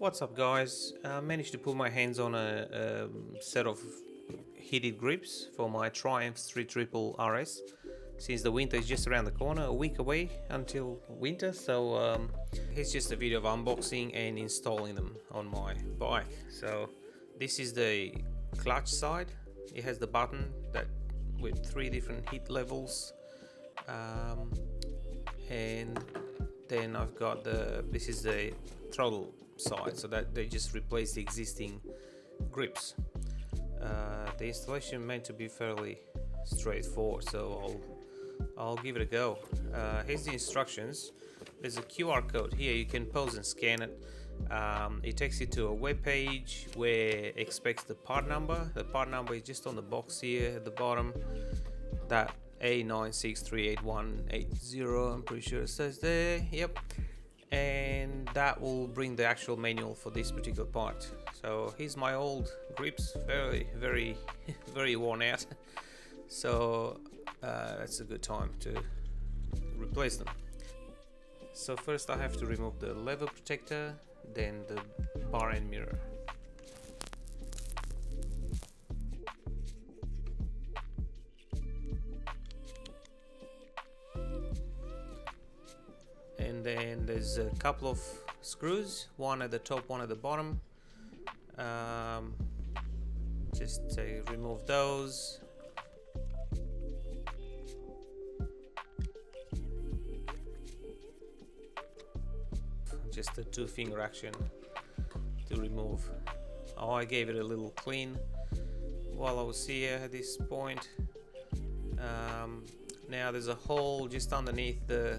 What's up, guys? I managed to put my hands on a set of heated grips for my Triumph 3 RS. Since the winter is just around the corner, a week away until winter, so here's just a video of unboxing and installing them on my bike. So this is the clutch side. It has the button that with 3 different heat levels, and then I've got this is the throttle side, so that they just replace the existing grips. The installation meant to be fairly straightforward, so I'll give it a go. Here's the instructions. There's a QR code here. You can pause and scan it. It takes you to a web page where it expects the part number. The part number is just on the box here at the bottom. That A9638180, I'm pretty sure it says there. Yep. And that will bring the actual manual for this particular part. So here's my old grips, very worn out. So that's a good time to replace them. So first I have to remove the lever protector, then the bar end mirror. And then there's a couple of screws, one at the top, one at the bottom. Just remove those. Just a 2-finger action to remove. Oh, I gave it a little clean while I was here at this point. Now there's a hole just underneath the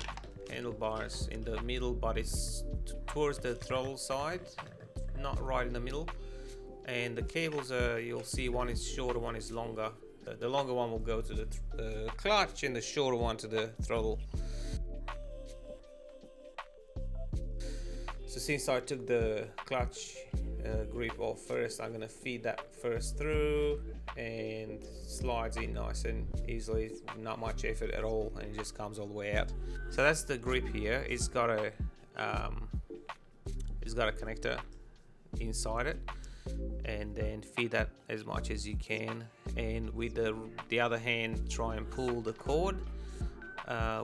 handlebars in the middle, but it's towards the throttle side, not right in the middle. And the cables are, you'll see one is shorter, one is longer. The longer one will go to the clutch and the shorter one to the throttle. So since I took the clutch grip off first, I'm gonna feed that first through, and slides in nice and easily, not much effort at all, and it just comes all the way out. So that's the grip here. It's got a connector inside it, and then feed that as much as you can, and with the other hand try and pull the cord.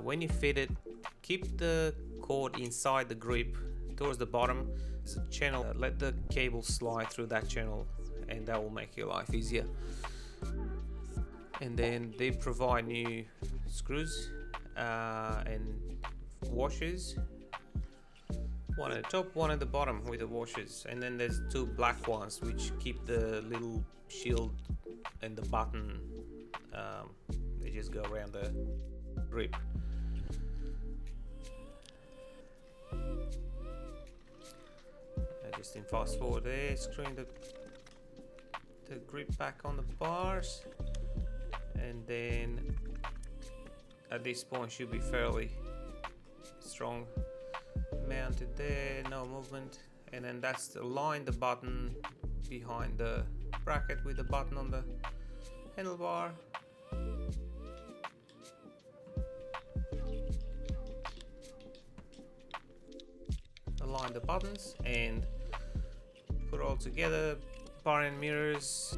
When you fit it, keep the cord inside the grip towards the bottom. There's a channel, let the cable slide through that channel, and that will make your life easier. And then they provide new screws and washers, one at the top, one at the bottom with the washers, and then there's 2 black ones which keep the little shield and the button. They just go around the grip. Just in fast forward there, screwing the grip back on the bars, and then at this point should be fairly strong. Mounted there, no movement. And then that's to align the button behind the bracket with the button on the handlebar. Align the buttons and put it all together. Bar end mirrors,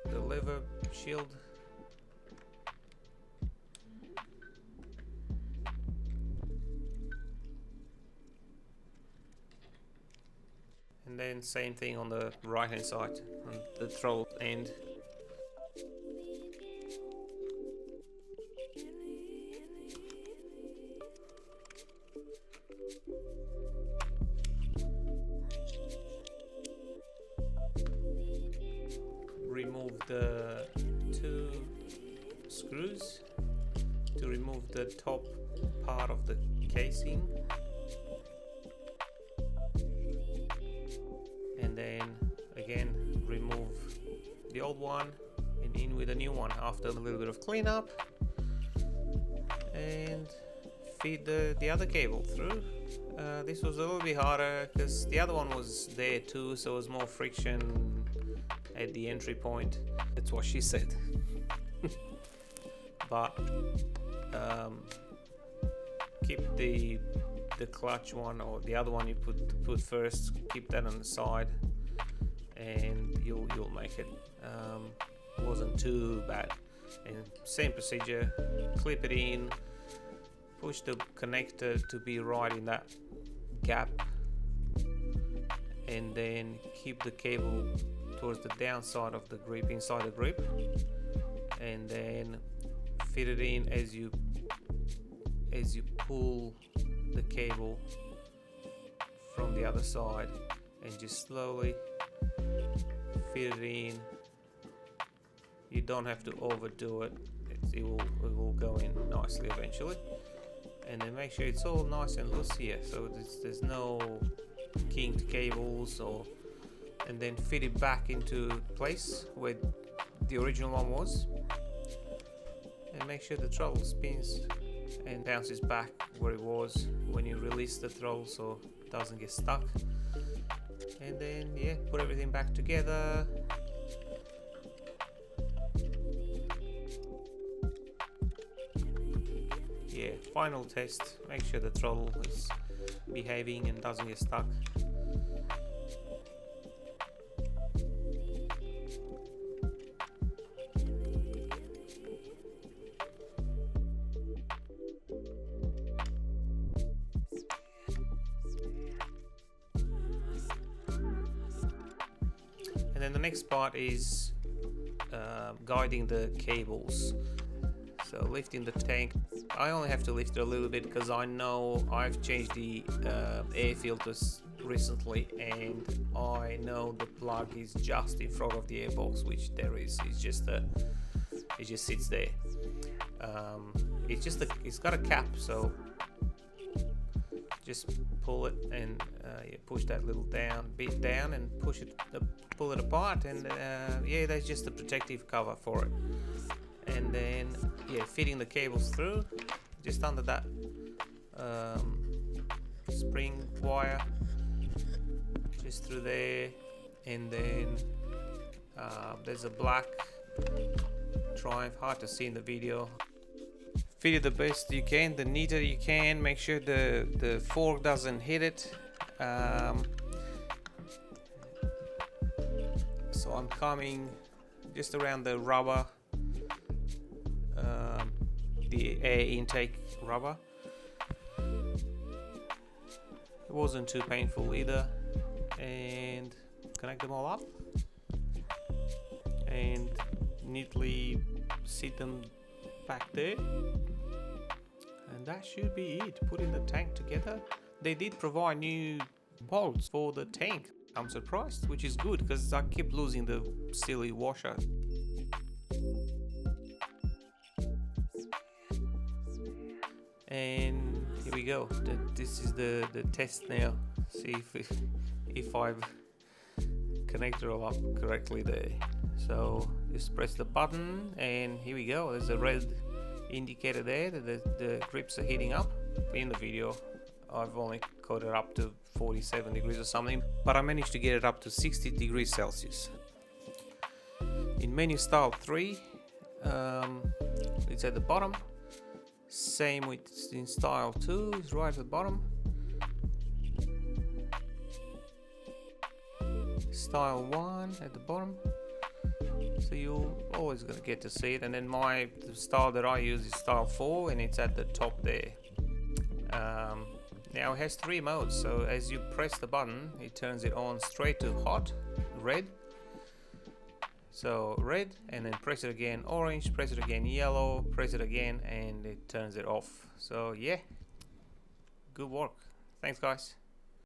the lever shield, and then same thing on the right hand side on the throttle end. Remove the 2 screws to remove the top part of the casing, and then again remove the old one and in with a new one after a little bit of cleanup, and feed the other cable through. This was a little bit harder because the other one was there too, so it was more friction at the entry point. That's what she said. But keep the the clutch one or the other one you put first, keep that on the side, and you'll make it. Wasn't too bad. And same procedure, clip it in, push the connector to be right in that gap, and then keep the cable towards the downside of the grip, inside the grip, and then fit it in as you pull the cable from the other side, and just slowly fit it in. You don't have to overdo it. It will go in nicely eventually. And then make sure it's all nice and loose here, so there's no kinked cables, and then fit it back into place where the original one was, and make sure the throttle spins and bounces back where it was when you release the throttle, so it doesn't get stuck. And then yeah, put everything back together. Yeah, final test, make sure the throttle is behaving and doesn't get stuck. And then the next part is guiding the cables. So lifting the tank, I only have to lift it a little bit because I know I've changed the air filters recently, and I know the plug is just in front of the airbox, which there is. It's just it just sits there. It's got a cap, so just pull it and you push that little bit down and push it, pull it apart, and yeah, that's just the protective cover for it. And then yeah, fitting the cables through just under that spring wire, just through there. And then there's a black Triumph, hard to see in the video. Fit it the best you can, the neater you can. Make sure the fork doesn't hit it. So I'm coming just around the rubber, the air intake rubber. It wasn't too painful either. And connect them all up and neatly sit them back there, and that should be it. Putting the tank together. They did provide new bolts for the tank, I'm surprised, which is good because I keep losing the silly washer. And here we go. This is the test now. See if I've connected all up correctly there. So just press the button, and here we go. There's a red indicator there that the grips are heating up. In the video I've only got it up to 47 degrees or something, but I managed to get it up to 60 degrees Celsius. In menu style 3, it's at the bottom. Same with in style 2, it's right at the bottom. Style 1 at the bottom. So you're always going to get to see it. And then the style that I use is style 4, and it's at the top there. Now it has 3 modes, so as you press the button it turns it on straight to hot, red. So red, and then press it again orange, press it again yellow, press it again, and it turns it off. So yeah, good work. Thanks guys.